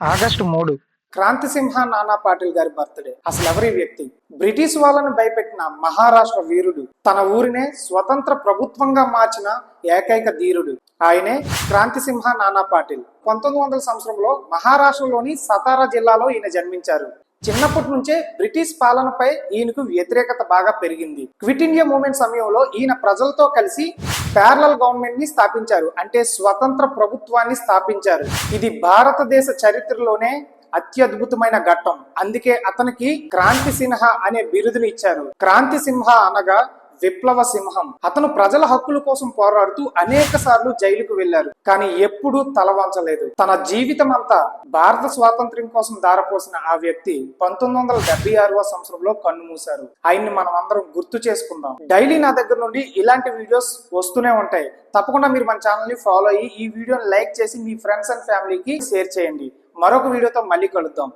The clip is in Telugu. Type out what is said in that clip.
ఆగస్టు 3. క్రాంతిసింహ నానా పాటిల్ గారి బర్త్డే. అసలు ఎవరి వ్యక్తి? బ్రిటిష్ వాళ్ళని భయపెట్టిన మహారాష్ట్ర వీరుడు, తన ఊరినే స్వతంత్ర ప్రభుత్వంగా మార్చిన ఏకైక ధీరుడు ఆయనే క్రాంతిసింహ నానా పాటిల్. 1900 సంవత్సరంలో మహారాష్ట్రలోని సతారా జిల్లాలో ఈయన జన్మించారు. చిన్నప్పటి నుంచే బ్రిటిష్ పాలనపై ఈయనకు వ్యతిరేకత బాగా పెరిగింది. క్విట్ ఇండియా మూవ్మెంట్ సమయంలో ఈయన ప్రజలతో కలిసి ప్యారలల్ గవర్నమెంట్ ని స్థాపించారు. అంటే స్వతంత్ర ప్రభుత్వాన్ని స్థాపించారు. ఇది భారతదేశ చరిత్రలోనే అత్యద్భుతమైన ఘట్టం. అందుకే అతనికి క్రాంతి సింహ అనే బిరుదుని ఇచ్చారు. క్రాంతి సింహ అనగా విప్లవ సింహం. అతను ప్రజల హక్కుల కోసం పోరాడుతూ అనేక సార్లు జైలుకు వెళ్లారు, కానీ ఎప్పుడూ తలవంచలేదు. తన జీవితం అంతా భారత స్వాతంత్ర్యం కోసం దారపోసిన ఆ వ్యక్తి 1976వ సంవత్సరంలో కన్నుమూశారు. ఆయన్ని మనం అందరం గుర్తు చేసుకుందాం. డైలీ నా దగ్గర నుండి ఇలాంటి వీడియోస్ వస్తూనే ఉంటాయి. తప్పకుండా మీరు మన ఛానల్ ని ఫాలో అయ్యి ఈ వీడియోని లైక్ చేసి మీ ఫ్రెండ్స్ అండ్ ఫ్యామిలీకి షేర్ చేయండి. మరొక వీడియోతో మళ్ళీ కలుద్దాం.